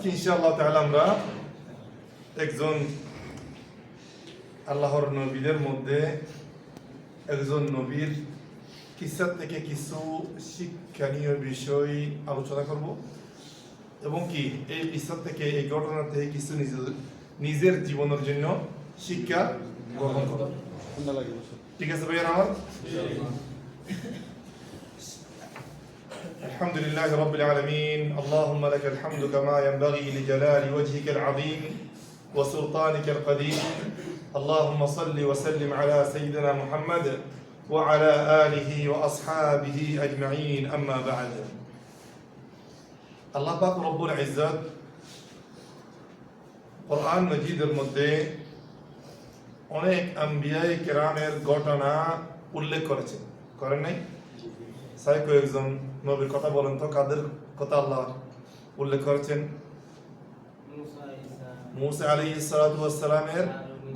আজকে ইনশাআল্লাহ তাআলা আমরা একজন আল্লাহর নবীদের মধ্যে একজন নবীর কিসসা থেকে কিছু শিক্ষণীয় বিষয় আলোচনা করব এবং কি এই কিসসা থেকে এই ঘটনা থেকে কিছু নিজের জীবনের জন্য শিক্ষা গ্রহণ করব। ঠিক আছে ভাইয়া আমার الحمد لله رب العالمين اللهم لك الحمد كما ينبغي لجلال وجهك العظيم وسلطانك القديم اللهم صل وسلم على سيدنا محمد وعلى آله وأصحابه أجمعين أما بعد الله পাক রব্বুল ইজ্জত কোরআন মজিদের মধ্যে অনেক আম্বিয়ায়ে কেরামের ঘটনা উল্লেখ করেছেন, করেন নাই? সাইকো একজন নবীর কথা বলেন তো, কাদের কথা আল্লাহ উল্লেখ করেছেন? মুসা আলাইহিস সালাতু ওয়াস সালামের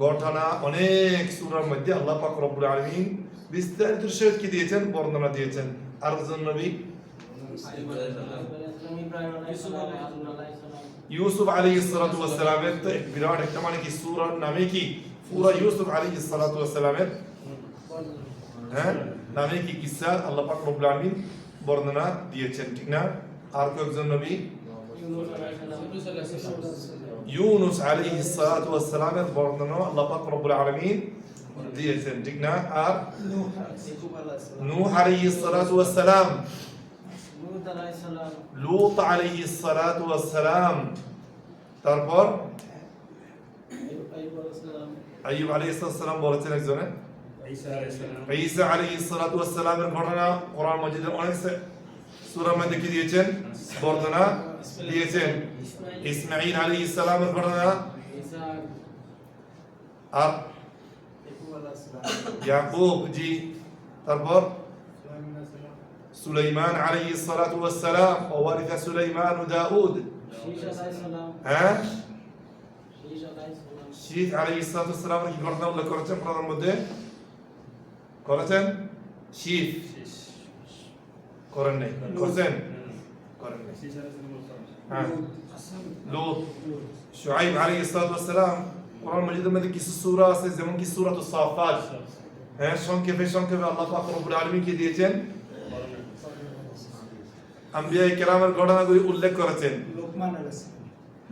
ঘটনা অনেক সূরার মধ্যে আল্লাহ পাক রব্বুল আলামিন বিস্তারিত সহিত কি দিয়েছেন, বর্ণনা দিয়েছেন। আর একজন নবী ইউসুফ আলাইহিস সালাতু ওয়াস সালামের তো বিরাট একটা মানে কি সূরার নামে কি পুরা ইউসুফ আলাইহিস সালাতু ওয়াস সালামের নামে কি কিসসা আল্লাহ পাক রব্বুল আলামিন বর্ণনা দিয়েছেন, ঠিক না? আর কয়েকজন নবী ইউনুস আলাইহিস সালাতু ওয়াস সালামের বর্ণনা আল্লাহ পাক রব্বুল আলামিন দিয়েছেন, ঠিক না? আর নূহ আলাইহিস সালাতু ওয়াস সালাম, লূত আলাইহিস সালাতু ওয়াস সালাম, তারপর আইয়ুব আলাইহিস সালাম বলেছেন একজনে, ঈসা আলাইহিস সালাতু ওয়াস সালামের ঘটনা কোরআন মাজিদের অনেক সূরার মধ্যে কি দিয়েছেন, বর্ণনা দিয়েছেন। ইসমাঈল আলাইহিস সালামের ঘটনা, আর ইয়াকুব জি, তারপর সুলাইমান আলাইহিস সালাতু ওয়াস সালাম, ওয়ারিসা সুলাইমান দাউদ, হ্যাঁ শীত আলাইহিস সালাতু ওয়াস সালামের কি ঘটনা উল্লেখ করেছেন কোরআনের মধ্যে? করেছেন? শীত করেন নাই? করেছেন? করেন নাই। হ্যাঁ লূত, শুআইব আলাইহিস সালাতু ওয়াস সালাম। কোরআন মাজিদের মধ্যে কিছু সূরা আছে যেমন কি সূরাতুস সাফাত, হ্যাঁ সংক্ষেপে আল্লাহ পাক রব্বুল আলামিন কি দিয়েছেন, আম্বিয়ায়ে কেরামের ঘটনাগুলি উল্লেখ করেছেন।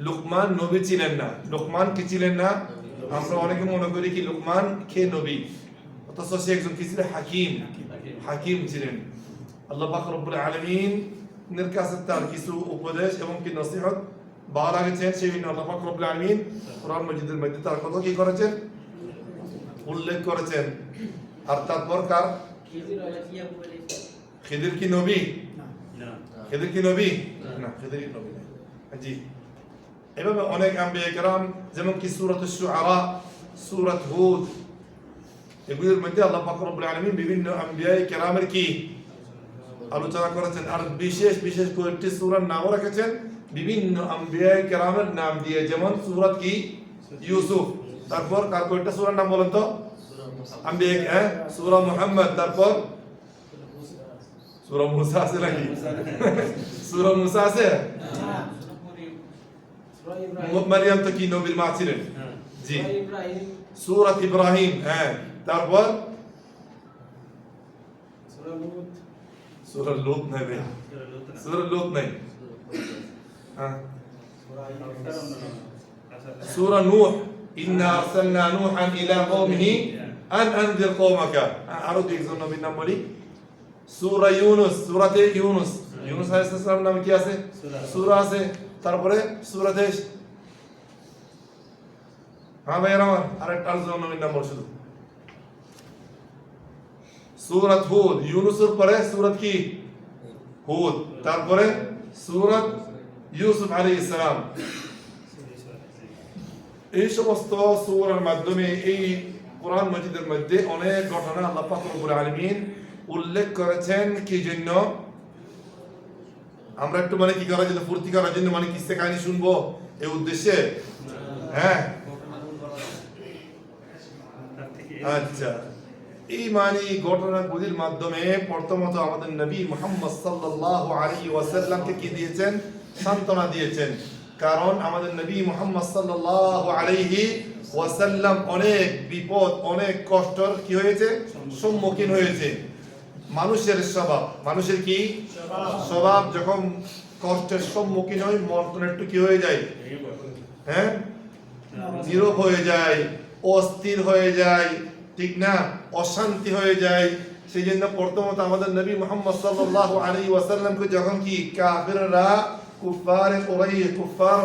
লুকমান নবী ছিলেন না। লুকমান কি ছিলেন না? আমরা অনেকে মনে করি কি লুকমান কে নবী, অথচ সে একজন কি ছিলেন, হাকিম ছিলেন। আল্লাহ পাক রব্বুল আলামিন এর কাছে তার কিছু উপদেশ এবং কি নসিহত ভালো লাগেছেন, সেই জন্য আল্লাহ পাক রব্বুল আলামিন কোরআন মাজিদের মধ্যে তার কথা কি করেছেন, উল্লেখ করেছেন। আর তারপর কার, খিদির কি নবী? খিদির কি নবী? না, খিদির কি নবী না। জি, এভাবে অনেক আম্বিয়া কেরাম যেমন কি সূরাতুশ শুআরা, সূরাত হুদ, এগুলোর মধ্যে আল্লাহ পাক রব্বুল আলামিন বিভিন্ন আম্বিয়ায়ে কেরামের কি আলোচনা করেছেন। আর বিশেষ কয়েকটি সূরার নামও রেখেছেন বিভিন্ন আম্বিয়ায়ে কেরামের নাম দিয়ে, যেমন সূরাত কি ইউসুফ, তারপর কার কয়েকটা সূরার নাম বলেন তো? আম্বিয়া, সূরা মুহাম্মদ, তারপর সূরা মুসা আছে নাকি? সূরা মুসা আছে? মারিয়াম তো কি নবীর মা ছিলেন? জি, সূরাত ইব্রাহিম, হ্যাঁ, তারপর সূরা লূত নাই ভাই, সূরা লূত নাই, হ্যাঁ সূরা নূহ, ইন্না আরসালনা নূহান ইলা কওমিহি আন আনজির কওমাকা। আরো দুইজন নবীর নাম বলি। সূরা ইউনুস, সূরাতে ইউনুস আলাইহিস সালাম নামে কি আছে, সূরা আছে। তারপরে সূরাতে, হ্যাঁ ভাই আমার আরেকটা নবীর নাম বল শুধু। সূরাত হুদ, ইউনুসের পরে সূরাত কি হুদ, তারপরে সূরাত ইউসুফ আলাইহিস সালাম। এই সমস্ত সূরার মাধ্যমে এই কোরআন মাজিদের মধ্যে অনেক ঘটনা আল্লাহ পাক রব্বুল আলামিন উল্লেখ করেছেন। কি জন্য? আমরা একটু মানে কি করার জন্য, ফুর্তি করার জন্য, মানে কিসসা কাহিনী শুনবো এই উদ্দেশ্যে? হ্যাঁ, আচ্ছা, এই মানে ঘটনাগুলির মাধ্যমে প্রথমত আমাদের নবী মুহাম্মদ সাল্লাল্লাহু আলাইহি ওয়াসাল্লামকে কি দিয়েছেন, সান্ত্বনা দিয়েছেন। কারণ আমাদের নবী মুহাম্মদ সাল্লাল্লাহু আলাইহি ওয়াসাল্লাম অনেক বিপদ অনেক কষ্টর কি হয়েছে সম্মুখীন হয়েছে। মানুষের কি স্বভাব যখন কষ্টের সম্মুখীন হয় মন একটু কি হয়ে যায়, হ্যাঁ, নীরব হয়ে যায়, অস্থির হয়ে যায়, ঠিক না, অশান্তি হয়ে যায়। সেই জন্য প্রথমত আমাদের নবী মুহাম্মদ সাল্লাল্লাহু আলাইহি ওয়াসাল্লামকে যখন কি কাফিররা কুফার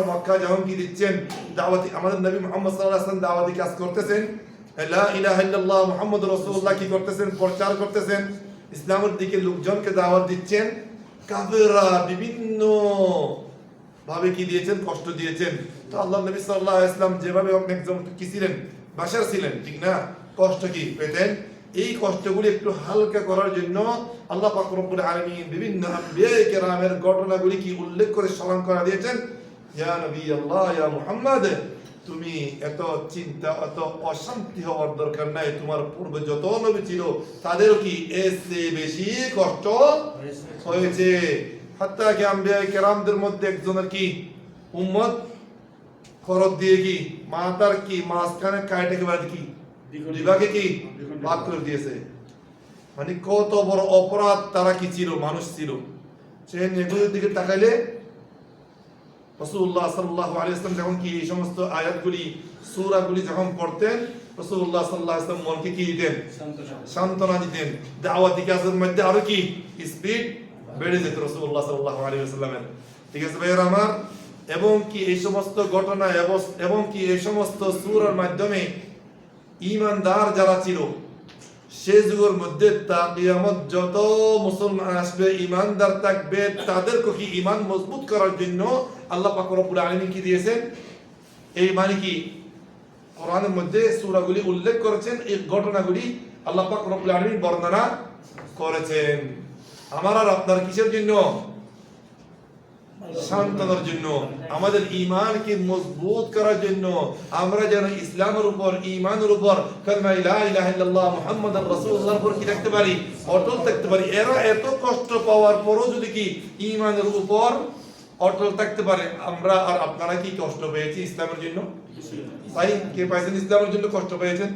মক্কা যখন কি দিচ্ছেন দাওয়াতি, আমাদের নবী মুহাম্মদ সাল্লাল্লাহু আলাইহি ওয়াসাল্লাম দাওয়াতি কাজ করতেছেন, লা ইলাহা ইল্লাল্লাহ মুহাম্মাদুর রাসূলুল্লাহ কি করতেছেন, প্রচার করতেছেন, ইসলামের দিকে লোকজনকে দাওয়াত দিচ্ছেন। কাফিররা বিভিন্ন ভাবে কি দিয়েছেন, কষ্ট দিয়েছেন। তো আল্লাহ নবী সাল্লাল্লাহু আলাইহি ওয়াসাল্লাম যেভাবে একজন কি ছিলেন, বাশার ছিলেন, ঠিক না, কষ্ট কি পেতেন। এই কষ্টগুলি একটু হালকা করার জন্য আল্লাহ পাক রব্বুল আলামিন বিভিন্ন আম্বিয়া কেরামের ঘটনাগুলি কি উল্লেখ করে স্মরণ করা দিয়েছেন। ইয়া নবী আল্লাহ, ইয়া মুহাম্মদ, তুমি এত চিন্তা এত অশান্তি হওয়ার দরকার নাই। তোমার পূর্বে যত নবী ছিল তাদেরও কি এর চেয়ে বেশি কষ্ট হয়েছে। হাত্তা কি আম্বিয়া কেরামদের মধ্যে একজনের কি উম্মত খরচ দিয়ে কি মাথার কি মাঝখানে কাটে একেবারে কি বিভাগে কি ভাগ করে দিয়েছে। মানে কত বড় অপরাধ তারা কি ছিল, মানুষ ছিল। সেই এগুলোর দিকে তাকাইলে রাসূলুল্লাহ সাল্লাল্লাহু আলাইহি ওয়াসাল্লাম যখন কি এই সমস্ত আয়াতগুলি সূরাগুলি যখন পড়তেন, রাসূলুল্লাহ সাল্লাল্লাহু আলাইহি ওয়াসাল্লাম মনকে কি দিতেন, সান্ত্বনা দিতেন। দাওয়াতি কাজের মধ্যে আরো কি স্পিড বেড়ে যেত রাসূলুল্লাহ সাল্লাল্লাহু আলাইহি ওয়াসাল্লামের। ঠিক আছে ভাইরা আমার, এবং কি এই সমস্ত ঘটনা এবং কি এই সমস্ত সূরার মাধ্যমে ঈমানদার যারা ছিল সে যুগের মধ্যে তা কিয়ামত যত মুসলমান আসবে ঈমানদার থাকবে তাদেরকে কি ঈমান মজবুত করার জন্য আল্লাহ পাক রব্বুল আলামিন কি দিয়েছেন, এই মানে কি কোরআনের মধ্যে সূরাগুলি উল্লেখ করেছেন, এই ঘটনাগুলি আল্লাহ পাক রব্বুল আলামিন বর্ণনা করেছেন। আমার আর আপনার কিসের জন্য, শান্ততার জন্য, আমাদের ঈমানকে মজবুত করার জন্য, আমরা যেন ইসলামের উপর ঈমানের উপর কালিমা লা ইলাহা ইল্লাল্লাহ মুহাম্মাদুর রাসূলুল্লাহর উপর কি রাখতে পারি, অটল থাকতে পারি। এরা এত কষ্ট পাওয়ার পরও যদি কি ঈমানের উপর অটল থাকতে পারে, আমরা আর আপনারা কি কষ্ট পেয়েছি ইসলামের জন্য? ভাই কে পাইছেন ইসলামের জন্য কষ্ট পেয়েছেন?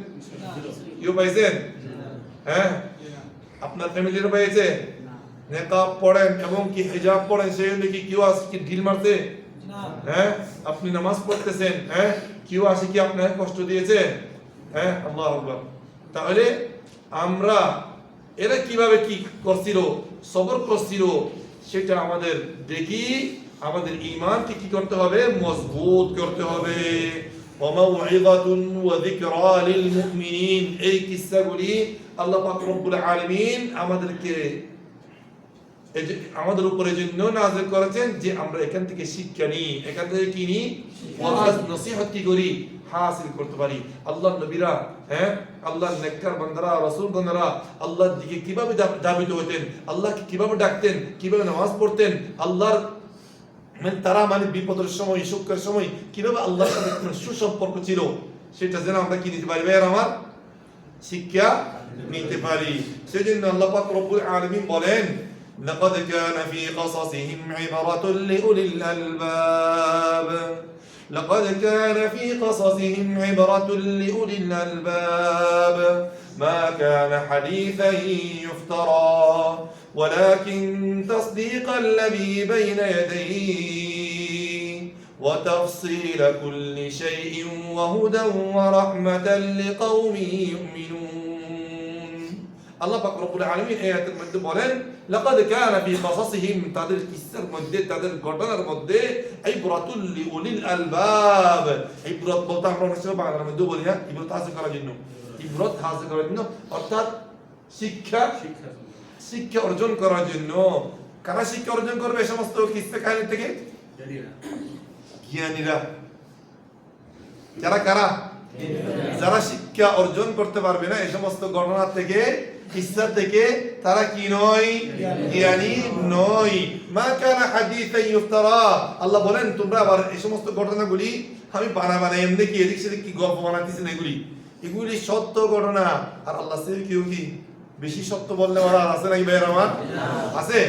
কেউ পাইছেন? হ্যাঁ, আপনার ফ্যামিলির পেয়েছে? নেকাব পড়েন এবং কি হিজাব পড়েন, সেই জন্য কি কেউ আসে কি ঢিল মারছে? হ্যাঁ, আপনি নামাজ পড়তেছেন, হ্যাঁ, কেউ আসে কি আপনাকে কষ্ট দিয়েছে? হ্যাঁ, আল্লাহু আকবার। তাহলে আমরা এরা কিভাবে কি করছিল, সবর করছিল, সেটা আমাদের দেখি আমাদের ঈমানকে কি করতে হবে, মজবুত করতে হবে। ওয়ামাউইযাতুন ওয়া যিকরা লিল মুমিনিন, এই কিসসাগুলি আল্লাহ পাক রব্বুল আলামিন আমাদের উপরে জন্য নাযিল করেছেন যে আমরা এখান থেকে শিক্ষা নিই, এখান থেকে কি নিই, ওয়াজ নসিহত কি করি, হাসিল করতে পারি। আল্লাহর নবীরা, হ্যাঁ, আল্লাহর নেককার বান্দারা, রাসূলগণরা আল্লাহর দিকে কিভাবে দাবিত হতেন, আল্লাহকে কিভাবে ডাকতেন, কিভাবে নামাজ পড়তেন, আল্লাহর মানে তারা মানে বিপদের সময় সুখের সময় কিভাবে আল্লাহর সাথে সুসম্পর্ক ছিল, সেটা যেন আমরা কি নিতে পারি, ভাই আমার শিক্ষা নিতে পারি। সেজন্য আল্লাহ পাক রব্বুল আলামিন বলেন, لقد كان في قصصهم عبرة لأولي الألباب لقد كان في قصصهم عبرة لأولي الألباب ما كان حديثا يفترى ولكن تصديق الذي بين يديه وتفصيل كل شيء وهدى ورحمة لقوم يؤمنون। আল্লাহ পাক রব্বুল আলামিন এই আয়াতের মধ্যে বলেন, লাকাদ কানা ফি কসাসিহিম, তাদের কিসসার মধ্যে, তাদের ঘটনার মধ্যে ইবরাতুল লিউলিল আলবাব। ইবরাত বলতে আমরা অনেক সময় বাংলার মধ্যে বলি না, ইবরাত হাসিল করার জন্য, ইবরাত হাসিল করার জন্য অর্থাৎ শিক্ষা অর্জন করার জন্য। কারা শিক্ষা অর্জন করবে এই সমস্ত কিসসা কাহিনী থেকে? জ্ঞানীরা। কারা? যারা শিক্ষা অর্জন করতে পারবে না এই সমস্ত ঘটনা থেকে, কিসসা থেকে, তারা কি নয়? জ্ঞানী নয়। মা কানা হাদিসান ইফতারা, আল্লাহ বলেন তোমরা আবার এই সমস্ত ঘটনাগুলি আমি বানাই এমনি কি এদিক সেদিক কি গল্প বানাতেছি না, এগুলি সত্য ঘটনা। আর আল্লাহ সে কি বেশি সত্য বললে ওরা আছে নাকি ভাইয়ের আমার? আছে?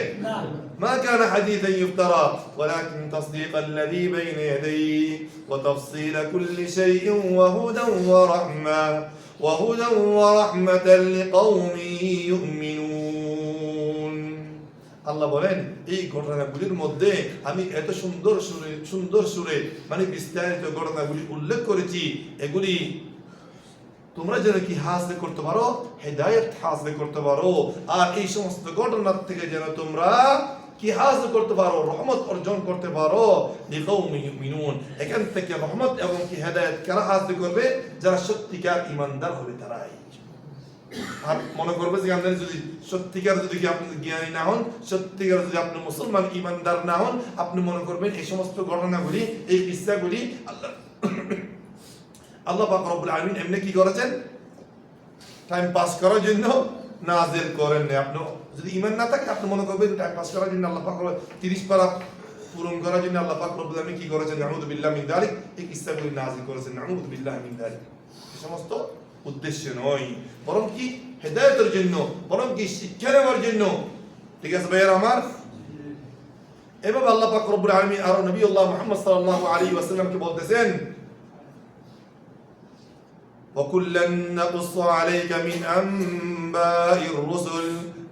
ما كان حديثا يفترى ولكن تصديق الذي بين يديه وتفصيل كل شيء وهدى ورحمة لقوم يؤمنون আল্লাহ বলেন এই ঘটনাগুলির মধ্যে আমি এত সুন্দর সুরে মানে বিস্তারিত ঘটনাগুলি উল্লেখ করেছি, এগুলি তোমরা যেন কি হাসিল করতে পারো, হেদায়েত হাসিল করতে পারো, আর এই সমস্ত ঘটনার থেকে যেন তোমরা কি হাসিল করতে পারো, রহমত অর্জন করতে পারো। লিকাউমি ইউমিনুন, এখান থেকে রহমত এবং কি হেদায়েত কারা হাসিল করবে? যারা সত্যিকার ঈমানদার হবে তারাই। আর মনে করবে যে আপনার যদি সত্যিকার যদি আপনি জ্ঞানী না হন, সত্যিকার যদি আপনি মুসলমান ঈমানদার না হন, আপনি মনে করবেন এই সমস্ত ঘটনাগুলি, এই কিসসাগুলি আল্লাহ পাক রব্বুল আলামিন এমনি কি করেছেন? টাইম পাস করার জন্য নাযিল করেন না। আপনি যদি ঈমান না থাকে আপনি মনে করবেন টাইম পাস করার জন্য আল্লাহ পাক 30 পারা পূরণ করার জন্য আল্লাহ পাক রব্বুল আলামিন কি করেছেন? নাউযু বিল্লাহি মিন যালিক, এই কিসসাগুলি নাযিল করেছেন। নাউযু বিল্লাহি মিন যালিক। এই সমস্ত উদ্দেশ্য নয়, বরং কি হেদায়েতের জন্য, বরং কি শিক্ষা নেওয়ার জন্য। ঠিক আছে ভাইয়েরা আমার? এভাবে আল্লাহ পাক রব্বুল আলামিন আর নবী আল্লাহ মুহাম্মদ সাল্লাল্লাহু আলাইহি ওয়াসাল্লামকে বলতেছেন وَكُلًّا نَّقُصُّ عَلَيْكَ مِنْ أَنبَاءِ الرُّسُلِ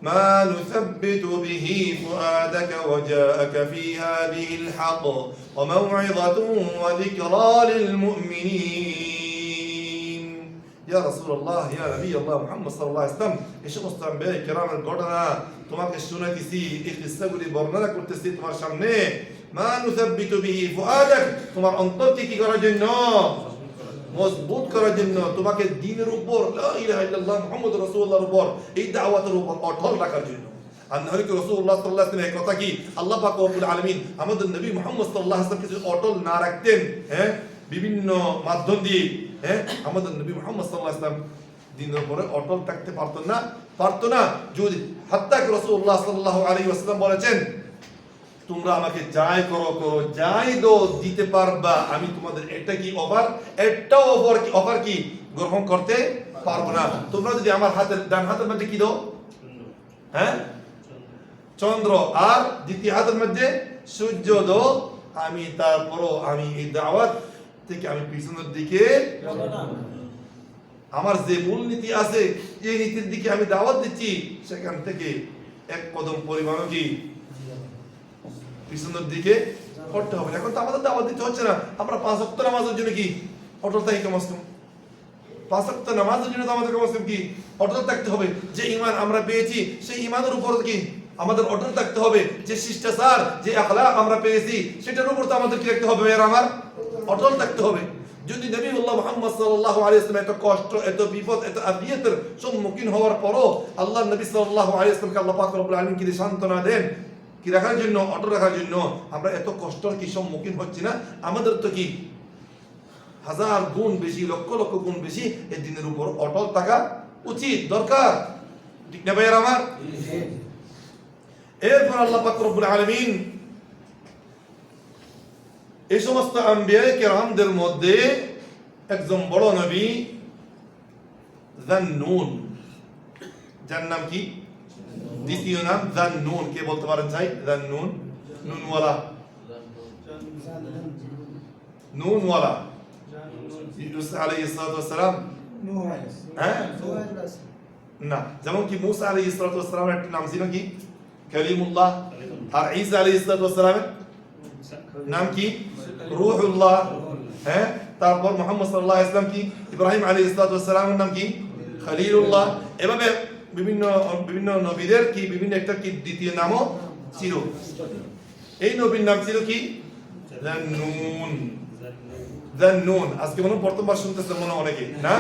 مَا نُثَبِّتُ بِهِ فُؤَادَكَ وَجَاءَكَ فِي هَٰذِهِ الْحَقُّ وَمَوْعِظَةٌ وَذِكْرَىٰ لِلْمُؤْمِنِينَ ইয়া রাসূলুল্লাহ, ইয়া নবী আল্লাহ মুহাম্মদ সাল্লাল্লাহু আলাইহি ওয়াসাল্লাম, এই সমস্ত আম্বিয়া কিরামের ঘটনা তোমাকে শোনাতেছি, এই কিসসাগুলি বর্ণনা করতেছি তোমার সামনে। মা নুসাব্বিতু বিহি ফুআদাক, তোমার অন্তরকে কি করার জন্য? মজবুত করার জন্য, তোমাকে দ্বীনের উপর, লা ইলাহা ইল্লাল্লাহ মুহাম্মাদুর রাসূলুল্লাহর উপর, এই দাওয়াতের উপর অটল রাখার জন্য। আর নবী রাসূলুল্লাহ সাল্লাল্লাহু আলাইহি ওয়াসাল্লাম কথা কি আল্লাহ পাক রব্বুল আলামিন আমাদের নবী মুহাম্মদ সাল্লাল্লাহু আলাইহি ওয়াসাল্লামকে যদি অটল না রাখতেন, বিভিন্ন মাধ্যম দিয়ে, আমাদের নবী মুহাম্মদ সাল্লাল্লাহু আলাইহি ওয়াসাল্লাম দ্বীনের উপরে অটল থাকতে পারতো না। যদি হাত্তা রাসূলুল্লাহ সাল্লাল্লাহু আলাইহি ওয়াসাল্লাম বলেছেন, তোমরা আমাকে যাই করো যাই দো দিতে পারবা, আমি তোমাদের এটা কি অফার কি গ্রহণ করতে পারবো না। তোমরা যদি আমার হাতের ডান হাতের মধ্যে কি দাও? চন্দ্র, আর দ্বিতীয় হাতের মধ্যে সূর্য দাও, আমি তারপরও আমি এই দাওয়াত থেকে আমি পিছনের দিকে, আমার যে মূল নীতি আছে, এই নীতির দিকে আমি দাওয়াত দিচ্ছি, সেখান থেকে এক কদম পরিমাণও কি পিছনের দিকে করতে হবে। এখন তো আমাদের দাওয়াত দিতে হচ্ছে না, আমরা 5 ওয়াক্ত নামাজের জন্য কি অটল থাকি কমস কম। 5 ওয়াক্ত নামাজের জন্য তো আমাদের কমস কম কি অটল থাকতে হবে। যে ঈমান আমরা পেয়েছি সেই ঈমানের উপর কি আমাদের অটল থাকতে হবে। যে শিষ্টাচার, যে আখলাক আমরা পেয়েছি সেটার উপর তো আমাদের কি রাখতে হবে? আমার অটল থাকতে হবে। যদি নবীউল্লাহ মুহাম্মদ সাল্লাল্লাহু আলাইহি ওয়াসাল্লাম এত কষ্ট, এত বিপদ, এত আযিয়াতের সম্মুখীন হওয়ার পরও আল্লাহর নবী সাল্লাল্লাহু আলাইহি ওয়াসাল্লামকে আল্লাহ পাক রব্বুল আলামিন কি সান্ত্বনা দেন, কি রাখার জন্য, অটল রাখার জন্য। আমরা এত কষ্টের কি সম্মুখীন হচ্ছি না? আমাদের তো কি 1000 গুণ বেশি, লক্ষ লক্ষ গুণ বেশি এই দিনের উপর অটল থাকা উচিত, দরকার। ঠিক না ভাইয়ের আমার? এরপর আল্লাহ পাক রব্বুল আলামিন এই সমস্ত আম্বিয়া কিরামদের মধ্যে একজন বড় নবী যান্নুন, যার নাম কি? দ্বিতীয় নাম যান্নুন। কে বলতে পারেন চাই? যান্নুন, নুনওয়ালা, নুনওয়ালা। ইউসুফ আলাইহিস সালাতু ওয়াস সালাম, না, যেমন কি মুসা আলাইহিস সালাতু ওয়াস সালামের একটা নাম ছিল কি? কালিমুল্লাহ। আর ঈসা আলাইহিস সালাতু ওয়াস সালামের নাম কি? রূহুল্লাহ। তারপর মুহাম্মদ সাল্লাল্লাহু আলাইহি ওয়াসাল্লাম কি? ইব্রাহিম আলাইহিস সালাতু ওয়াস সালামের নাম কি? খলিলুল্লাহ। এভাবে বিভিন্ন নবীদের কি বিভিন্ন একটা কি দ্বিতীয় নামও ছিল। এই নবীর নাম ছিল কি? যান্নুন। যান্নুন। আজকে মনে প্রথমবার শুনতেছেন মনে অনেকে, না?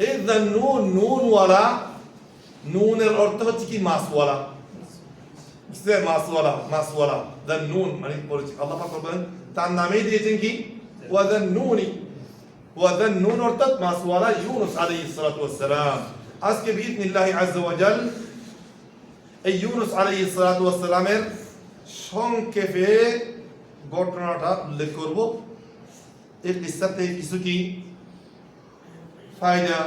এই যান্নুন, নুনওয়ালা, নুনের অর্থ হচ্ছে কি? মাছওয়ালা। মাছওয়ালা। যান্নুন মানে পরিচিত। আল্লাহ পাক বলেন তার নামেই দিয়েছেন কি? ওয়াযান্নুনি। ওয়াযান্নুন অর্থাৎ মাছওয়ালা ইউনুস আলাইহিস সালাতু ওয়াস সালাম। আজকে বিইذنিল্লাহি আযজা ওয়া জাল এই ইউনুস আলাইহিস সালাতু ওয়াস সালামের সংক্ষেপে ঘটনাটা উল্লেখ করব। এর কিসসাতে কিছু কি ফায়দা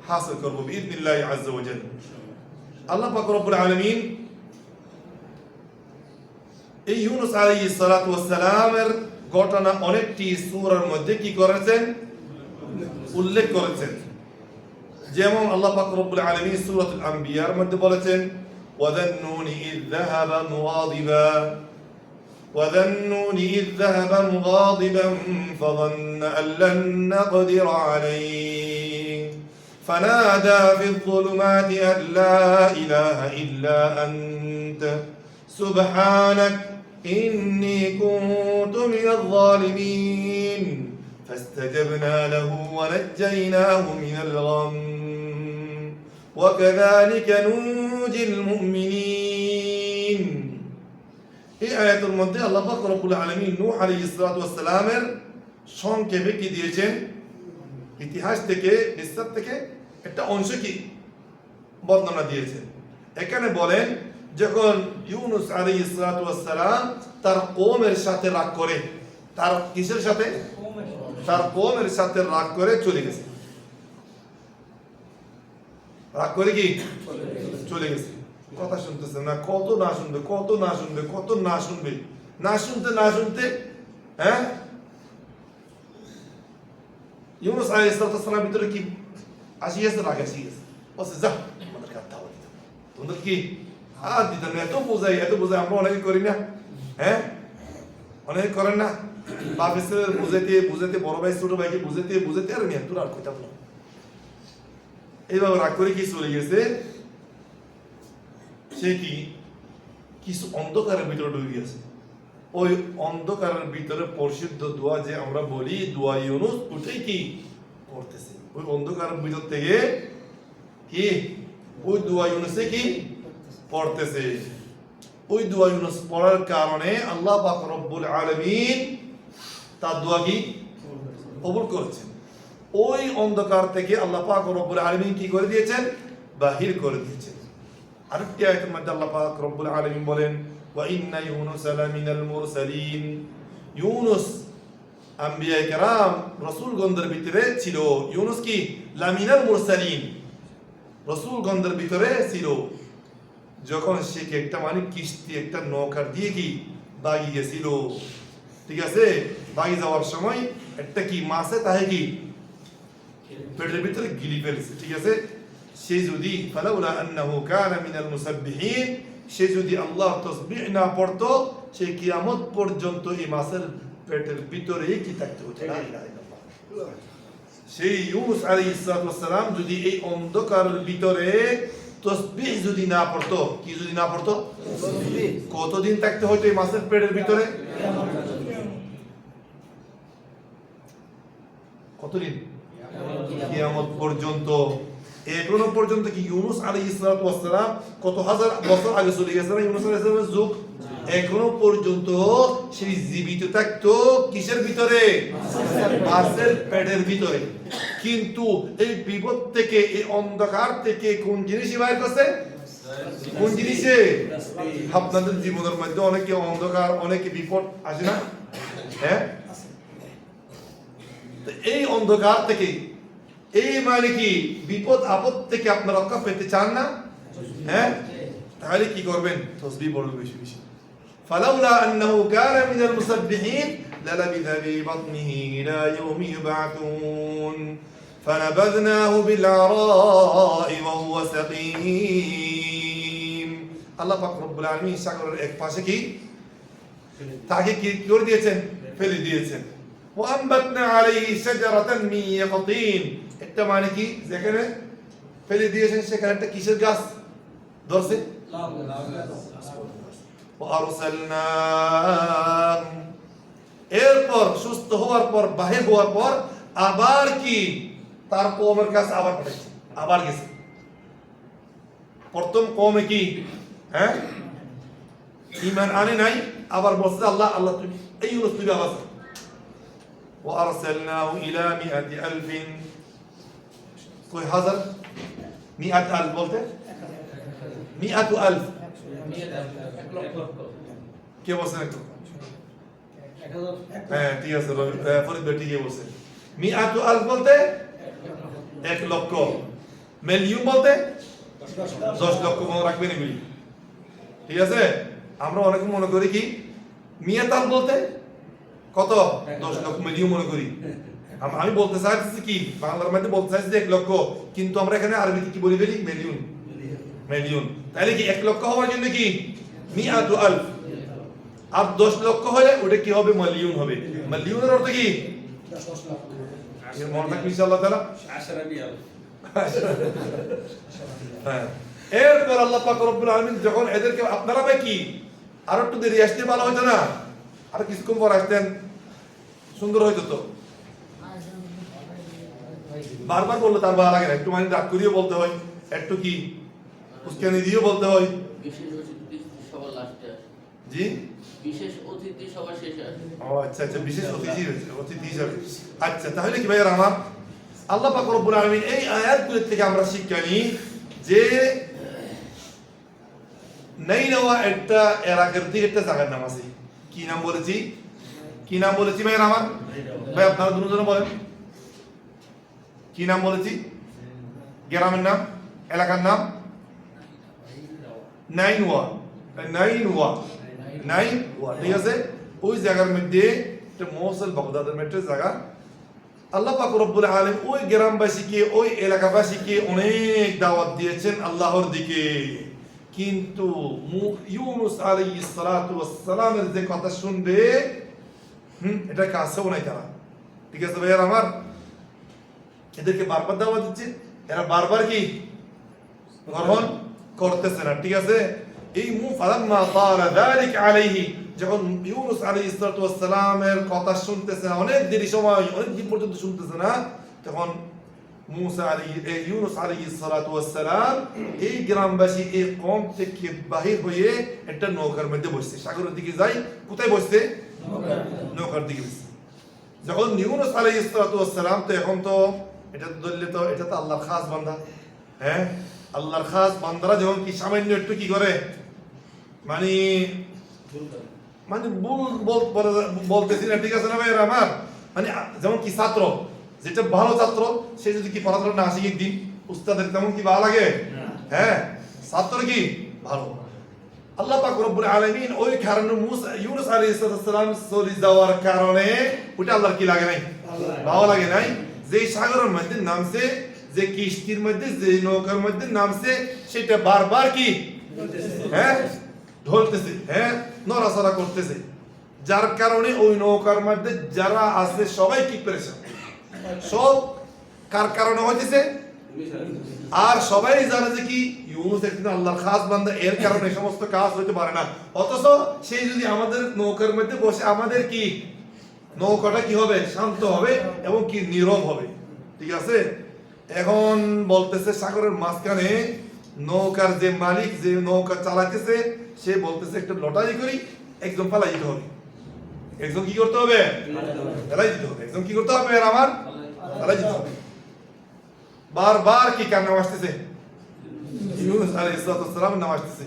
হাসিল করব বিইذنিল্লাহি আযজা ওয়া জাল। আল্লাহ পাক রব্বুল আলামিন এই ইউনূস আলাইহিস সালাতু ওয়াস সালামের ঘটনা অনেকটি সূরার মধ্যে কি করেছেন, উল্লেখ করেছেন। যেমন আল্লাহ পাক রব্বুল আলামিন সূরাতুল আম্বিয়ার মধ্যে বলেছেন ওয়াযান্নুনি ইয যাহাবা মুগাদিবা وذنون إذ ذهب مغاضبا فظن أن لن نقدر عليه فنادى في الظلمات أن لا إله إلا أنت سبحانك إني كنت من الظالمين فاستجبنا له ونجيناه من الغم وكذلك ننجي المؤمنين। এই আয়াতের মধ্যে আল্লাহ পাক রব্বুল আলামিন নূহ আলাইহিস সালাতু ওয়াস সালামের সংক্ষেপে কি দিয়েছেন, ইতিহাস থেকে কিসসা থেকে একটা অংশ কি বর্ণনা দিয়েছেন। এখানে বলেন যখন ইউনূস আলাইহিস সালাতু ওয়াস সালাম তার কওমের সাথে রাগ করে, তার কিসের সাথে, তার কওমের সাথে রাগ করে চলে গেছে, রাগ করে কি চলে গেছে। কথা শুনতেছে না, কত না শুনবে, কত না শুনবে, কত না শুনবে, না শুনতে না শুনতে হ্যাঁ ইউনূস আলাইহিস সালামের ভিতরে কি আসিয়েছে, রাগ আসিয়েছে, বলছে যা আমাদেরকে আর দাওয়াত দিতে, তোমরা কি আর দিতে না, এত বোঝাই আমরা অনেকে করি না, হ্যাঁ অনেকে করেন না, বাপ ছেলের বুঝাইতে বুঝাইতে, বড় ভাই ছোট ভাইকে বুঝাইতে বুঝাইতে আর নিয়ে তোর আর কইতাম না, এইভাবে রাগ করে কি চলে গেছে। সে কি কিছু অন্ধকারের ভিতরে ঢুকে গেছে। ওই অন্ধকারের ভিতরে পরিশুদ্ধ দোয়া যে আমরা বলি দোয়া ইউনূস, ওটাই কি পড়তেছে। ওই অন্ধকারের ভিতর থেকে কি ওই দোয়া ইউনূসে কি পড়তেছে। ওই দোয়া ইউনূস পড়ার কারণে আল্লাহ পাক রব্বুল আলামিন তার দোয়া কি কবুল করেছেন। ওই অন্ধকার থেকে আল্লাহ পাক রব্বুল আলামিন কি করে দিয়েছেন, বাহির করে দিয়েছেন। আরেকটি আয়াতের মধ্যে আল্লাহ পাক রব্বুল আলামিন বলেন ওয়া ইন্না ইউনুস লামিনাল মুরসালিন, ইউনূস আম্বিয়ায়ে কেরাম রাসূলগণদের ভিতরে ছিল। ইউনূস কি লামিনাল মুরসালিন, রাসূলগণদের ভিতরে ছিল। যখন সে একটা মানে কিস্তি একটা নৌকার দিয়ে কি বাগি গেছিল, ঠিক আছে, বাগি যাওয়ার সময় একটা কি মাছে তাহে কি পেটের ভিতরে গিলি ফেলেছে, ঠিক আছে। সে যদি ফালাউলা আন্নাহু কানা মিনাল মুসাব্বিহিন, সে যদি আল্লাহর তাসবিহ না পড়তো সে কিয়ামত পর্যন্ত এই মাছের পেটের ভিতরেই কি থাকতে হতো। লা ইলাহা ইল্লাল্লাহ। সেই ইউনূস আলাইহিস সালাম যদি এই অন্ধকারের ভিতরে তাসবিহ যদি না পড়তো, কি যদি না পড়তো, কতদিন থাকতে হতো এই মাছের পেটের ভিতরে, কতদিন, কিয়ামত পর্যন্ত। এখনো পর্যন্ত কি ইউনূস আলাইহিস সালাম কত হাজার বছর আগে চলে গেছে না ইউনূস আলাইহিস সালামের যুগ, এখনো পর্যন্ত সেই জীবিত থাকতো কিসের ভিতরে, মাছের পেটের ভিতরে। কিন্তু এই বিপদ থেকে, এই অন্ধকার থেকে কোন জিনিসই বাইর করছে, কোন জিনিসে, আপনাদের জীবনের মধ্যে অনেকে অন্ধকার, অনেকে বিপদ আসে না, হ্যাঁ, এই অন্ধকার থেকে, এই মানে কি বিপদ আপদ থেকে আপনারা রক্ষা পেতে চান না, হ্যাঁ, তাহলে কি করবেন, তাসবিহ পড়বেন বেশি বেশি। ফালাউলা আন্নাহু কানা মিনাল মুসাব্বিহিন লালাবিথা ফি বাতনিহি ইলা ইয়াউমি ইউবআতুন ফানাবাযনাহু বিল আরাই ওয়া হুয়া সাকিম। আল্লাহ পাক রব্বুল আলামিন সাগরের এক পাশে কি তাকে কি করে দিয়েছেন, ফেলে দিয়েছেন। ওয়া আমবাতনা আলাইহি শাজারাতান মিন ইয়াকতিন, একটা মানে কি যেখানে ফেলে দিয়েছেন সেখানে একটা কিসের গাছ ধরছে, এরপর সুস্থ হওয়ার পর, বাহির হওয়ার পর আবার কি তার কওমের কাছে আবার পাঠাইছে, আবার গেছে। প্রথম কওমে কি, হ্যাঁ, ঈমান আনে নাই, আবার বলছে আল্লাহ আল্লাহ তুমি এই ইউনূস তুমি আবার وأرسلناه إلى 100,000 কয় হাজার, 100,000 বলতে 100,000 কে বলছেন একটু, হ্যাঁ ঠিক আছে ফরিদ ভাই ঠিকই বলছেন। 100,000 বলতে 1 লক্ষ, মিলিয়ন বলতে 10 লক্ষ মনে রাখবেন এগুলি, ঠিক আছে? আমরা অনেকে মনে করি কি মিয়াতাল বলতে কত 10 লক্ষ মিলিয়ন মনে করি। আমি বলতে চাইছি কি বাংলার মধ্যে বলতে চাইছি 1 লক্ষ, কিন্তু আমরা এখানে আরবিতে কি বলি ফেলি মিলিয়ন। মিলিয়ন তাহলে কি 1 লক্ষ হওয়ার জন্য কি মিআতু আলফ, আর 10 লক্ষ হলে ওটা কি হবে মিলিয়ন হবে। মিলিয়নের অর্থ কি 10 লাখ মনে থাকবে ইনশাআল্লাহ তাআলা। 10,000,000 হ্যাঁ, এরপর আল্লাহ পাক রব্বুল আলামিন যখন এদেরকে আপনারা ভাই কি আর একটু দেরি আসতে ভালো হতো না, আর কিছুক্ষণ পর আসতেন সুন্দর হইতো তো। বারবার বললে তার ভালো লাগে না, একটু মানে রাগ করিয়ে বলতে হয়, একটু কি উস্কানি দিয়ে বলতে হয়। বিশেষ অতিথি সবার লাস্টে আসে। জি বিশেষ অতিথি সবার শেষে আসে। ও আচ্ছা আচ্ছা, বিশেষ অতিথি হিসাবে। আচ্ছা তাহলে কি ভাইয়ার আমার আল্লাহ পাক রব্বুল আলামিন এই আয়াতগুলো থেকে আমরা শিক্ষা নিই যে নাইনওয়া একটা এলাকার দিকে একটা জায়গার নাম আছে, কি নাম বলেছি? কি নাম বলেছি ভাইয়ার আমার? ভাই আপনারা দুজনে বলেন কি নাম বলেছি? গ্রামের নাম, এলাকার নাম নাইনওয়া। ঠিক আছে? ওই জায়গার মধ্যে একটা মৌসুল বাগদাদের মধ্যে জায়গা আল্লাহ পাক রব্বুল আলামিন ওই গ্রামবাসীকে ওই এলাকাবাসীকে অনেক দাওয়াত দিয়েছেন আল্লাহর দিকে, কিন্তু ইউনুস আলাইহিস সালাতু ওয়াস সালামের যে কথা শুনবে এটা কাছেও নাই তারা। ঠিক আছে ভাইয়ার আমার, এদেরকে বারবার দাওয়াত দিচ্ছে, এরা বারবার কি গ্রহণ করতেছে না। ঠিক আছে? এই ফালাম্মা তালা যালিকা আলাইহি, যখন ইউনুস আলাইহিস সালাতু ওয়াস সালামের কথা শুনতেছে না, অনেক দেরি সময় অনেক দিন পর্যন্ত শুনতেছে না, তখন ইউনুস আলাইহিস সালাতু ওয়াস সালাম এই গ্রামবাসী এই কওম থেকে বাহির হয়ে একটা নৌকার মধ্যে বসছে, সাগরের দিকে যাই। কোথায় বসছে? নৌকার দিকে বসছে। যখন ইউনুস আলাইহিস সালাতু ওয়াস সালাম, তো এখন তো এটা ধরলে তো এটা তো আল্লাহর খাস বান্দা, হ্যাঁ আল্লাহর খাস বান্দারা যখন কি সামান্য একটু কি করে মানে বলতেছি না, ঠিক আছে না ভাই আমার? মানে যেমন কি ছাত্র, যেটা ভালো ছাত্র সে যদি কি পড়াশোনা না শিখে একদিন উস্তাদের তেমন কি ভালো লাগে? হ্যাঁ, ছাত্র কি ভালো। আল্লাহ পাক রব্বুল আলামিন ওই কারণে ইউনুস আলাইহিস সালাম চলে যাওয়ার কারণে ওটা আল্লাহর কি লাগে নাই? ভালো লাগে নাই। যে সাগরের মধ্যে নামছে, যে কিস্তির মধ্যে, যে নৌকার মধ্যে নামছে, সেটা বারবার কি হ্যাঁ ঢলতেছে, হ্যাঁ নড়াচড়া করতেছে, যার কারণে ওই নৌকার মধ্যে যারা আছে সবাই কি পেরেছে, সব কার কারণে হইতেছে? আর সবাই জানে যে কি ইউনুস একদিন আল্লাহর খাস বান্দা, এর কারণে সমস্ত কাজ হইতে পারে না। অথচ সেই যদি আমাদের নৌকার মধ্যে বসে, আমাদের কি নৌকাটা কি হবে? শান্ত হবে এবং কি নীরব হবে। ঠিক আছে? এখন বলতেছে সাগরের মাঝখানে নৌকার যে মালিক, যে নৌকা চালাইতেছে, সে বলতেছে একটা লটারি করি, একজন পালাই দিতে হবে। একজন কি করতে হবে? পালাই দিতে হবে। একজন কি করতে হবে? আর আমার পালাই দিতে হবে। বারবার কি কার নাম আসতেছে? ইউনুস আলাইহিস সালাম নাম আসতেছে।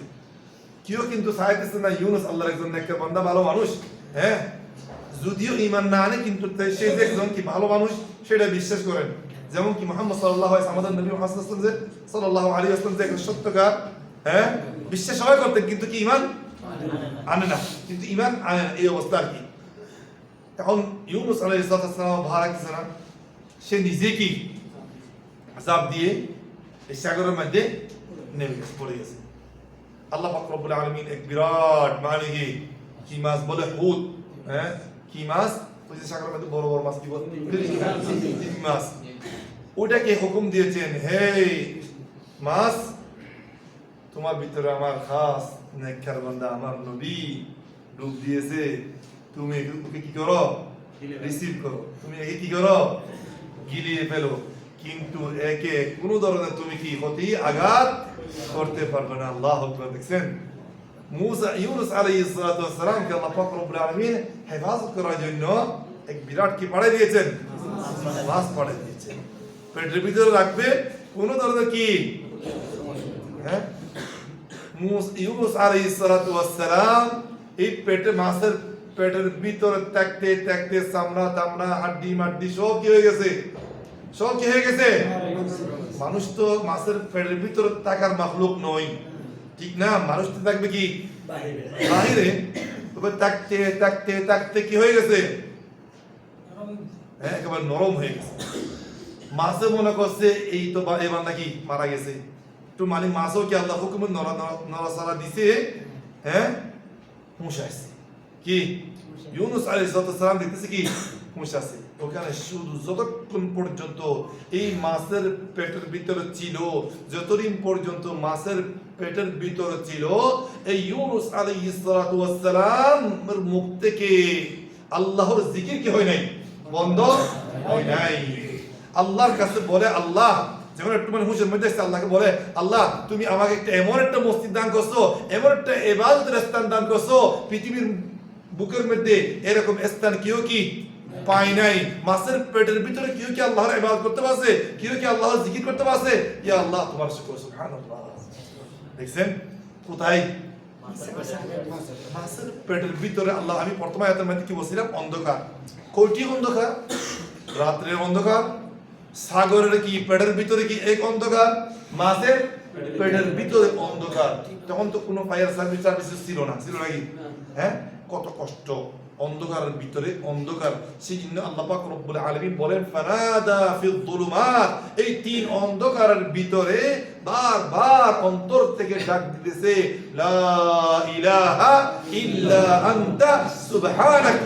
কেউ কিন্তু চাইতেছে না ইউনুস আল্লাহর একজন নেককার বান্দা, ভালো মানুষ, হ্যাঁ যদিও ঈমান না আনে, কিন্তু সে যে একজন কি ভালো মানুষ সেটা বিশ্বাস করেন। যেমন কি মুহাম্মদ সাল্লাল্লাহু আলাইহি ওয়াসাল্লাম, আমাদের নবী মুহাম্মদ সাল্লাল্লাহু আলাইহি ওয়াসাল্লাম যে একজন সত্যকার, হ্যাঁ বিশ্বাস সবাই করতেন, কিন্তু কি ঈমান আনে না, কিন্তু ঈমান আনে না, এই অবস্থা আর কি। এখন ইউনুস আলাইহিস সালাম ভালো লাগছে না, সে নিজে কি আযাব দিয়ে এই সাগরের মধ্যে নেমে গেছে, পড়ে গেছে। আল্লাহ পাক রব্বুল আলামিন এক বিরাট মানে কি মাছ বলে হুদ, হ্যাঁ কি মাছ? ওই যে সাগরের মধ্যে বড় বড় মাছ, কি বলে মাছ, ওটাকে হুকুম দিয়েছেন, হে মাছ, তোমার ভিতরে আমার খাস নেককার বান্দা আমার নবী ডুব দিয়েছে, তুমি ওকে কি করো? রিসিভ করো। তুমি একে কি করো? গিলিয়ে ফেলো, কিন্তু একে কোন ধরনের তুমি কি ক্ষতি আঘাত করতে পারবে না। আল্লাহু আকবার। দেখছেন ইউনুস আলাইহিস সালাম কে আল্লাহ পাক রব্বুল আলামিন হেফাজত করার জন্য এক বিরাট কি পাঠিয়ে দিয়েছেন? মাছ পাঠিয়ে দিয়েছেন, পেটের ভিতরে রাখবে, কোন ধরনের কি হ্যাঁ ইউনুস আলাইহিস সালাম এই পেটে মাছের পেটের ভিতরে থাকতে থাকতে চামড়া টামড়া হাড্ডি মাড্ডি সব কি হয়ে গেছে? সব কি হয়ে গেছে? মানুষ তো মাছের পেটের ভিতরে থাকার মাখলুক নয়, ঠিক না? মানুষ তো থাকবে কি বাহিরে। তবে থাকতে থাকতে থাকতে কি হয়ে গেছে? হ্যাঁ, একেবারে নরম হয়ে গেছে। মাছে মনে করছে এই তো এই বান্দা কি মারা গেছে, একটু মানে মাছও কি আল্লাহ হুকুমে নড়াচড়া দিছে, হ্যাঁ, হুঁশ আসছে। কি ইউনুস আলাইহিস সালাম দেখতেছে কি হুঁশ আছে ওখানে। শুধু যতক্ষণ পর্যন্ত এই মাছের পেটের ভিতরে ছিল, যতদিন পর্যন্ত মাছের পেটের ভিতরে ছিল, এই ইউনুস আলাইহিস সালামের মুখ থেকে আল্লাহর জিকির কি হয় নাই? বন্ধ হয় নাই। আল্লাহর কাছে বলে, আল্লাহ যখন একটু মানে হুঁশের মধ্যে আসছে, আল্লাহকে বলে, আল্লাহ তুমি আমাকে এমন একটা মসজিদ দান করছো, এমন একটা ইবাদতের স্থান দান করছো, পৃথিবীর বুকের মধ্যে এরকম স্থান কেউ কি পায় নাই। মাছের পেটের ভিতরে কেউ কি আল্লাহর ইবাদত করতে পারছে? কেউ কি আল্লাহর জিকির করতে পারছে? ইয়া আল্লাহ তোমার শুকর, সুবহানাল্লাহ। দেখছেন কোথায়? মাছের পেটের ভিতরে আল্লাহ। আমি প্রথম আয়াতের মধ্যে কি বলছিলাম? অন্ধকার। কোটি অন্ধকার? রাত্রের অন্ধকার। সাগরের কি পেটের ভিতরে কি এক অন্ধকার? মাছের পেটের ভিতরে অন্ধকার। তখন তো কোনো ফায়ার সার্ভিস ছিল না, ছিল নাকি? হ্যাঁ, কত কষ্ট অন্ধকারের ভিতরে অন্ধকার। সেই জন্য আল্লাহ পাক রব্বুল আলামিন বলেন, ফানাদা ফিল যুলুমাত, এই তিন অন্ধকারের ভিতরে বারবার অন্তর থেকে ডাক দিতেছে, লা ইলাহা ইল্লা আনতা সুবহানাক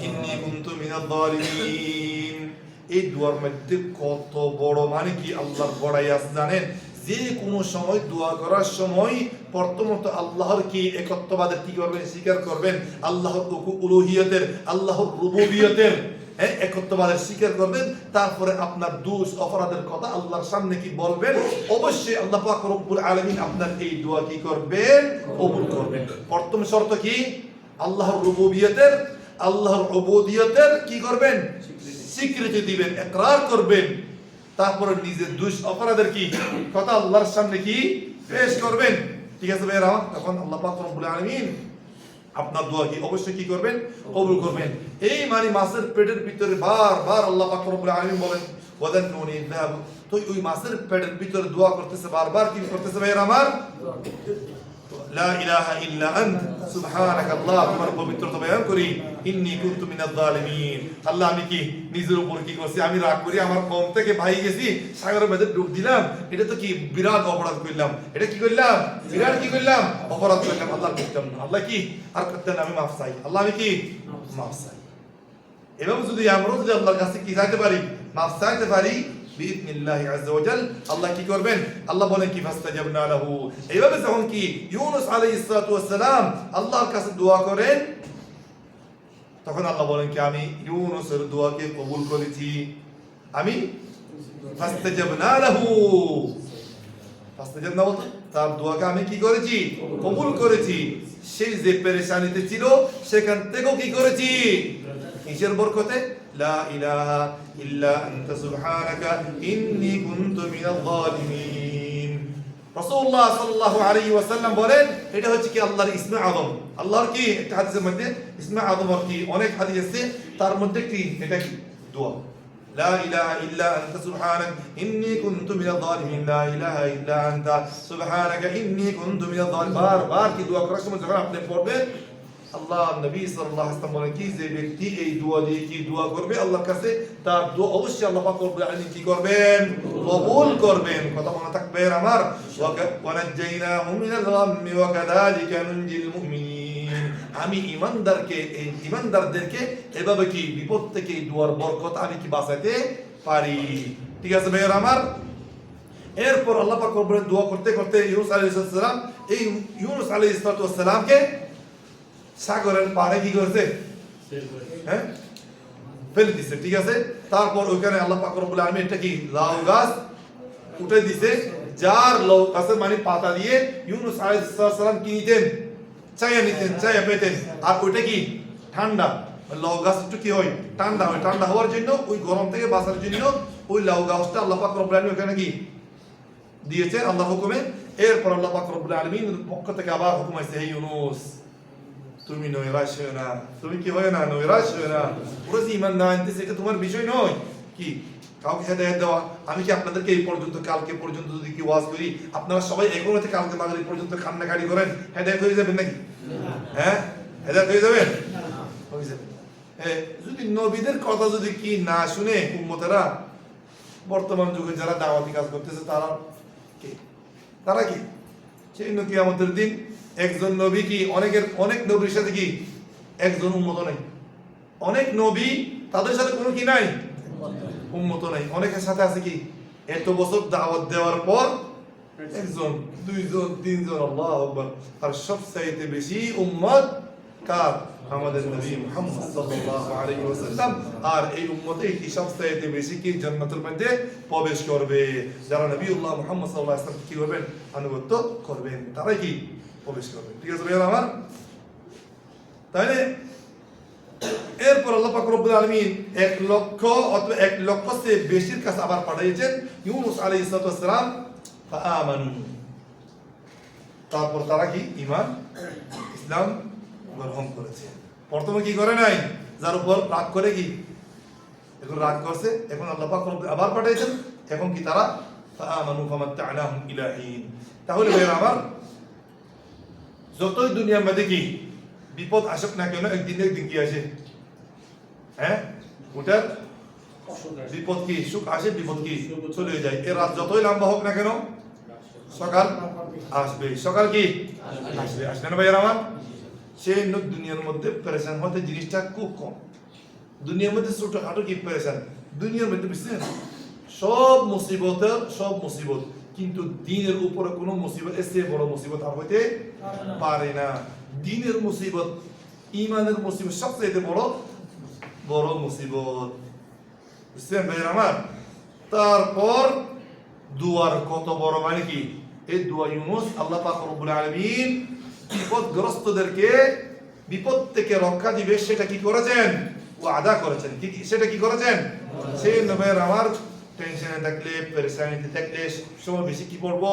ইন্নী কুনতু মিনাজ জালিমিন। এই দুয়ার মধ্যে কত বড় মানে কি আল্লাহর বড়াই আছে জানেন? যে কোনো সময় দোয়া করার সময় প্রথমত আল্লাহর কি একত্ববাদের কি করবেন? স্বীকার করবেন। আল্লাহর উলুহিয়তের, আল্লাহর রুবুবিয়তের একত্ববাদের স্বীকার করবেন। তারপরে আপনার দোষ অপরাধের কথা আল্লাহর সামনে কি বলবেন? অবশ্যই আল্লাহ পাক রব্বুল আলামিন আপনার এই দোয়া কি করবেন? কবুল করবেন। প্রথম শর্ত কি? আল্লাহর রুবুবিয়তের, আল্লাহর উবুদিয়তের কি করবেন? স্বীকৃতি দিবেন, ইকরার করবেন। তারপরে নিজের দোষ অপরাধের কি কথা আল্লাহর সামনে কি পেশ করবেন। ঠিক আছে ভাইরা? তখন আল্লাহ পাক রব্বুল আলামিন আপনার দোয়া কি অবশ্যই কি করবেন? কবুল করবেন। এই মানে মাছের পেটের ভিতরে বারবার আল্লাহ পাক রব্বুল আলামিন বলেন, ওয়াদান্নুনি যাহাব। তো ওই মাছের পেটের ভিতরে দোয়া করতেছে, বারবার কি করতেছে ভাইরা আমার? লা ইলাহা ইল্লা আন্ত সুবহানাক, আল্লাহ তোমার পবিত্রতা বয়ান করি, ইন্নী কুনতু মিনাজ জালিমিন। আল্লাহ আমি কি নিজের উপর কি করছি? আমি রাগ করি আমার কম থেকে ভাই গেছি, সাগরের মধ্যে ডুব দিলাম। এটা তো কি বিরাট অপরাধ করলাম। এটা কি করলাম? বিরাট কি করলাম? অপরাধ করলাম। আল্লাহ করতাম না। আল্লাহ কি আর করতেন? আমি মাফ চাই। আল্লাহ আমি কি মাফ চাই। এভাবে যদি আমরা যদি আল্লাহর কাছে কি চাইতে পারি? মাফ চাইতে পারি, বিইذنিল্লাহি আযজা ওয়া জাল আল্লাহ কি করবেন? আল্লাহ বলেন কি ফাস্তাজাবনা লাহু। এইভাবে যখন কি ইউনুস আলাইহিস সালাতু ওয়াস সালাম আল্লাহর কাছে দোয়া করেন, তখন আল্লাহ বলেন কি আমি ইউনুসের দোয়াকে কবুল করেছি। আমি ফাস্তাজাবনা লাহু, ফাস্তাজাবনা বলতে তার দোয়াকে আমি কি করেছি? কবুল করেছি। সেই যে পেরেশানিতে ছিল সেখান থেকেও কি করেছি? কিসের বরকতে? লা ইলাহা ইল্লা আনতা সুবহানাকা ইন্নী কুনতু মিনাজ জালিমিন। রাসূলুল্লাহ সাল্লাল্লাহু আলাইহি ওয়াসাল্লাম বলেন, এটা হচ্ছে কি আল্লাহর ইসমে আযম। আল্লাহর কি একটা হাদিসের মধ্যে ইসমে আযম আর কি অনেক হাদিস আছে, তার মধ্যে কি এটা কি দোয়া, লা ইলাহা ইল্লা আনতা সুবহানাক ইন্নী কুনতু মিনাজ জালিমিন, লা ইলাহা ইল্লা আনতা সুবহানাকা ইন্নী কুনতু মিনাজ জালিমিন। বারবার কি দোয়া করার সময় যখন আপনি পড়বেন, আল্লাহ নবী সাল্লাল্লাহু আলাইহি ওয়াসাল্লাম বলেন কি যে ব্যক্তি এই দোয়া দিয়ে কি দোয়া করবে আল্লাহর কাছে, তার দোয়া অবশ্যই আল্লাহ পাক রব্বুল আলামিন কি করবেন? কবুল করবেন। কথা মনে থাকবে আমার, ওয়া নাজাইনাহু মিনাল গাম্মি ওয়া কাযালিকা নুনজিল মুমিনিন। আমি ঈমানদারদেরকে এভাবে কি বিপদ থেকে এই দোয়ার বরকত আমি কি বাঁচাতে পারি। ঠিক আছে ভাইরা আমার? এরপর আল্লাহ পাক রব্বুল আলামিন দোয়া করতে করতে ইউনুস আলাইহিস সালাম, এই ইউনুস আলাইহিস সালামকে সাগরের পাড়ে কি করেছে? হ্যাঁ, ফেলে দিছে। ঠিক আছে? তারপর ওইখানে আল্লাহ পাক রব্বুল আলামিন এটা কি লাউ গাছ উঠে দিছে, যার লাউ গাছের মানে পাতা দিয়ে ইউনুস আলাইহিস সালাম কি নিতেন? ছায়া নিতেন, ছায়া পেতেন। আর ওইটা কি ঠান্ডা, লাউ গাছ একটু কি হয়? ঠান্ডা হয়। ঠান্ডা হওয়ার জন্য, ওই গরম থেকে বাঁচার জন্য ওই লাউ গাছটা আল্লাহ পাক রব্বুল আলামিন ওখানে কি দিয়েছে আল্লাহর হুকুমে। এরপর আল্লাহ পাক রব্বুল আলামিন পক্ষ থেকে আবার হুকুম আসছে, হে ইউনুস তুমি নৈরাশ হও না, তুমি কি হয় না নৈরাশ হও না। পুরো ঈমান না আনতেছে এটা তোমার বিষয় নয়। কি কাউকে হেদায়েত দেওয়া। আমি কি আপনাদেরকে এই পর্যন্ত কালকে পর্যন্ত যদি কি ওয়াজ করি আপনারা সবাই এখনো থেকে কালকে মাগরিব পর্যন্ত কান্নাকাটি করেন, হেদায়েত হয়ে যাবেন নাকি? হ্যাঁ, হেদায়েত হয়ে যাবেন? হয়ে যাবেন। যদি নবীদের কথা যদি কি না শুনে উম্মতেরা, বর্তমান যুগে যারা দাওয়াতি কাজ করতেছে তারা কি? তারা কি সেই কিয়ামতের দিন একজন নবী কি অনেক নবীর সাথে কি একজন উম্মত নাই? অনেক নবী তাদের সাথে কোনো কি নাই, উম্মত নাই। অনেকের সাথে আছে কি এত বছর দাওয়াত দেওয়ার পর একজন, দুইজন, তিনজন, আল্লাহু আকবার। আর সবচাইতে বেশি উম্মত কার? আমাদের নবী মুহাম্মদ সাল্লাল্লাহু আলাইহি ওয়াসাল্লাম। আর এই উম্মতে কি সবচাইতে বেশি কি জান্নাতের মধ্যে প্রবেশ করবে? যারা নবিউল্লাহ মুহাম্মদ সাল্লাল্লাহু আলাইহি ওয়াসাল্লাম কি করবেন, আনুগত্য করবেন, তারাই কি প্রবেশ করবে। ঠিক আছে ভাইয়া আমার? তাহলে এরপর আল্লাহ পাক রব্বুল আলামিন 1 লক্ষ অথবা 1 লক্ষ চেয়ে বেশির কাছে আবার পাঠিয়েছেন ইউনূস আলাইহিস সালাম। ফাআমানু, তারপর তারা কি ঈমান ইসলাম গ্রহণ করেছে। প্রথমে কি করে নাই? যার উপর রাগ করে কি এখন রাগ করছে, এখন আল্লাহ পাক আবার পাঠিয়েছেন। এখন কি তারা ফাআমানু ফামাত্তা'নাহুম ইলা হিন। তাহলে ভাইরা আমার, যতই দুনিয়ার মধ্যে কি বিপদ আসুক না কেন, একদিন একদিন কি আসে? হ্যাঁ, ওটার বিপদ কি সুখ আসে, বিপদ কি চলে যায়। এর রাত যতই লম্বা হোক না কেন সকাল আসবে, সকাল কি আসবে। আসবে না ভাইয়ার আমার? সেই দুনিয়ার মধ্যে পেরেশান হতে জিনিসটা খুব কম। দুনিয়ার মধ্যে ছোটখাটো কি পেরেশান, দুনিয়ার মধ্যে বুঝছেন সব মুসিবত, কিন্তু দিনের উপরে কোনো মুসিবত এর চেয়ে বড় মুসিবত আর হইতে পারে না। দিনের মুসিবত, ইমানের মুসিবত সবচেয়ে বড় মুসিবত, বুঝছেন ভাইয়ের আমার? তারপর দুয়ার কত বড়, মানে কি এই দুয়া ইউনূস আল্লাহ পাক রব্বুল আলামিন বিপদগ্রস্তদেরকে বিপদ থেকে রক্ষা দিবে সেটা কি করেছেন? ওয়াদা করেছেন। সেটা কি করেছেন? সেই নবীর আমার টেনশনে থাকলে, পেরেশানিতে থাকলে সময় বেশি কি পড়বো?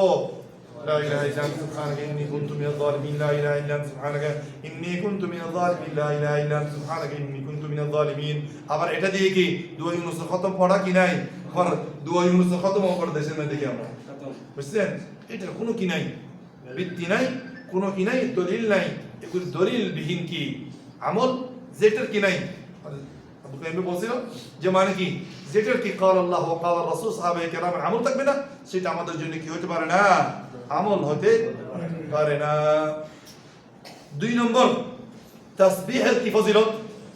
লা ইলাহা ইল্লা আনতা সুবহানাকা ইন্নী কুনতু মিনাজ জালিমিন, লা ইলাহা ইল্লা আনতা সুবহানাকা ইন্নী কুনতু মিনাজ জালিমিন, লা ইলাহা ইল্লা আনতা সুবহানাকা ইন্নী কুনতু মিনাজ জালিমিন। আবার এটা দিয়ে কি দুয়া ইউনূসের খতম পড়া কি নাই? দুয়া ইউনূসের খতম করে দেশের মধ্যে দেখি আমরা, বুঝছেন? এটা কোনো কি নাই, ভিত্তি নাই, কোনো কি নাই, দলিল নাই। এগুলি দলিল বিহীন কি আমল, যেটার কি নাই। আবু কাইম বলছিল যে মানে কি যেটার কি কাল আল্লাহ ওয়া কাল রাসূল সাহাবায়ে কেরামের আমল থাকবে না, সেটা আমাদের জন্য কি হতে পারে না, আমল হতে পারে না। 2 নম্বর তাসবিহের কি ফজিলত।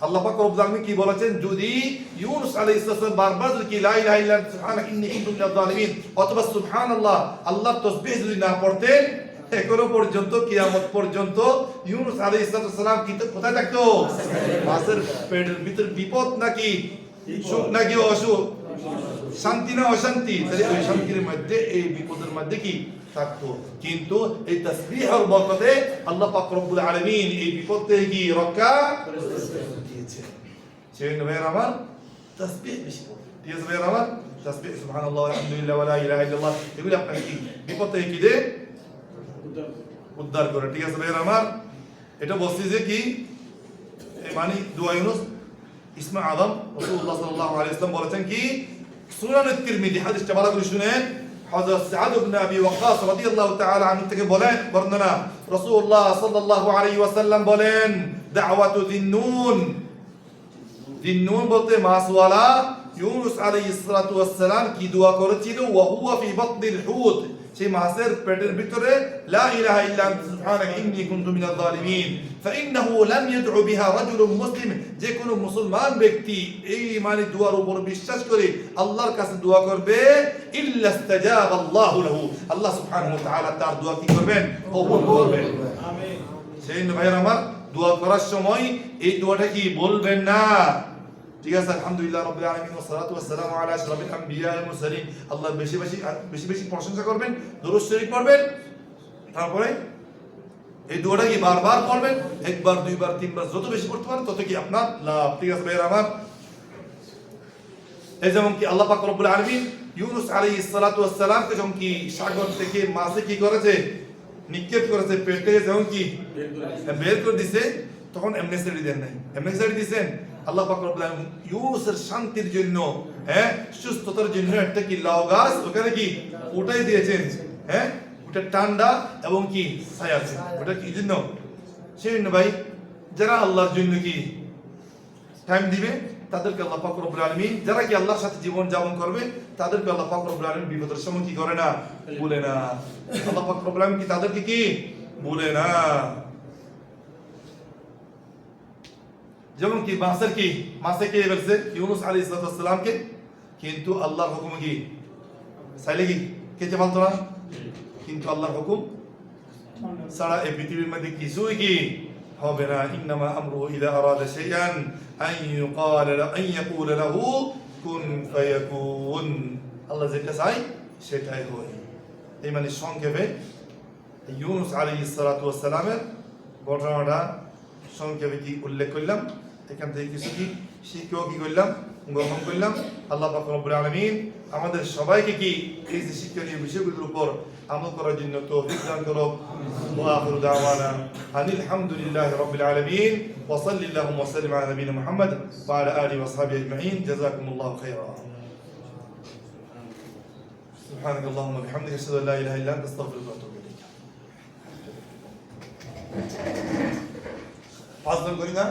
আল্লাহ পাক রব্বুল আলামিন কি বলেছেন? যদি ইউনূস আলাইহিস সালাম বারবার কি লা ইলাহা ইল্লা আনতা সুবহানাকা ইন্নী কুনতু মিনাজ জালিমিন অথবা সুবহানাল্লাহ আল্লাহর তাসবিহ যদি না পড়তেন, এখনো পর্যন্ত কিয়ামত পর্যন্ত ইউনূস আলাইহিস সালাম কিন্তু কোথায় থাকতো? মাছের পেটের ভিতর। বিপদ নাকি সুখ নাকি অসুখ, শান্তি না অশান্তি, তাহলে ওই শান্তির মধ্যে এই বিপদের মধ্যে কি থাকতো। কিন্তু এই তাসবিহের বরকতে আল্লাহ পাক রব্বুল আলামিন এই বিপদ থেকে কি রক্ষা দিয়েছে। সেই নবীর আমার তাসবিহ বেশি পড়ে। ঠিক আছে ভাইরা আমার? তাসবিহ সুবহানাল্লাহ আলহামদুলিল্লাহ ওয়া লা ইলাহা ইল্লাল্লাহ, এগুলো আপনাকে কি বিপদ থেকে কি দেয়? উদ্ধার করে। ঠিক আছে ভাইরা আমার? এটা বলছি যে কি মানে দুয়া ইউনূস ইসমে আযম রাসূলুল্লাহ সাল্লাল্লাহু আলাইহি ওয়াসাল্লাম বলেছেন কি সুনান তিরমিজি হাদিসটা ভালো করে শুনেন। হযরত সাদ ইবনে আবি ওয়াক্কাস রাদিয়াল্লাহু তাআলা আনহু থেকে বলেন বর্ণনা, রাসূলুল্লাহ সাল্লাল্লাহু আলাইহি ওয়াসাল্লাম বলেন দাওয়াতু যিন্নুন, যিন্নুন বলতে মাছওয়ালা ইউনূস আলাইহিস সালাতু ওয়াস সালাম কি দোয়া করেছিল? ওয়া হুয়া ফি বাতনিল হুত, সেই মাছের পেটের ভিতরে লা ইলাহা ইল্লা আনতা সুবহানাকা ইন্নী কুনতু মিনাজ জালিমিন। ফাইন্নাহু লাম ইয়াদউ বিহা রাজুলুন মুসলিম, যে কোনো মুসলমান ব্যক্তি এই মানে দুয়ার উপর বিশ্বাস করে আল্লাহর কাছে দোয়া করবে, ইল্লা ইস্তাজাবা আল্লাহু লাহু, আল্লাহ সুবহানাহু ওয়া তাআলা তার দোয়া কি করবেন? কবুল করবেন। আমিন। সেই ভাইরা আমার, দোয়া করার সময় এই দোয়াটা কি বলবেন না। ঠিক আছে? আলহামদুলিল্লাহ রাব্বিল আলামিন ওয়া সালাতু ওয়াস সালামু আলা আশরাফিল আমবিয়া ওয়াল মুরসালিন। আল্লাহর বেশি বেশি প্রশংসা করবেন, দরুদ শরীফ পড়বেন, তারপরে এই দোয়াটা কি বারবার পড়বেন, একবার, দুইবার, তিনবার, যত বেশি পড়তে পারেন তত কি আপনার লাভ। ঠিক আছে ভাইরা আমার? এই যেমন কি আল্লাহ পাক রব্বুল আলামিন ইউনূস আলাইহিস সালাতু ওয়াস সালামকে যখন কি সাগর থেকে মাছে কি করেছে? নিক্ষেপ করেছে, পেট থেকে যখন কি বের করে দিছে, তখন এমনি ছেড়ে দেন নাই। এমনি ছেড়ে দিয়েছেন? আল্লাহ পাক রব্বুল আলামিন ইউনুসের শান্তির জন্য, হ্যাঁ, সুস্থতার জন্য একটা কি লাউ গাছ ওখানে কি উঠাই দিয়েছেন, হ্যাঁ, ওটা ঠান্ডা এবং কি ছায়া আছে। ওটা কি জন্য? সেই জন্য ভাই যারা আল্লাহর জন্য কি টাইম দিবে তাদেরকে আল্লাহ পাক রব্বুল আলামিন, যারা কি আল্লাহর সাথে জীবন যাপন করবে তাদেরকে আল্লাহ পাক রব্বুল আলামিন বিপদের সময় কি করে না, বলে না। আল্লাহ পাক রব্বুল আলামিন কি তাদেরকে কি বলে না। যেমন কি মাছে কে বলছে ইউনুস আলাইহিস সালামকে, কিন্তু আল্লাহর হুকুম কি চাইলে কি খেতে পারতো না, কিন্তু আল্লাহর হুকুম ছাড়া এই পৃথিবীর মধ্যে কিছুই কি হবে না। ইন্নামা আমরুহু ইযা আরাদা শাইআন আন ইয়াকুলা লাহু কুন ফায়াকুন। আল্লাহ যেটা চায় সেটাই হয়। এই মানে সংক্ষেপে ইউনুস আলাইহিস সালামের ঘটনাটা সংক্ষেপে কি উল্লেখ করলাম, এখান থেকে কিছু কি শিক্ষা কি করলাম, গ্রহণ করলাম। আল্লাহ পাক রব্বুল আলামিন আমাদের সবাইকে কি এই যে শিক্ষণীয় বিষয়গুলোর উপর আমল করার জন্য তৌফিক দান করুক। ওয়া আখিরু দাওয়ানা আনিল হামদুলিল্লাহি রাব্বিল আলামিন ওয়া সাল্লাল্লাহু ওয়া সাল্লাম আলা নবিয়িনা মুহাম্মদ ওয়া আলা আলিহি ওয়া সাহবিহি আজমাইন। জাযাকুমুল্লাহু খাইরা। সুবহানাকাল্লাহুম্মা ওয়া বিহামদিকা আশহাদু আল্লা ইলাহা ইল্লা আনতা আস্তাগফিরুকা ওয়া আতুবু ইলাইক। পাঁচ জন করি না?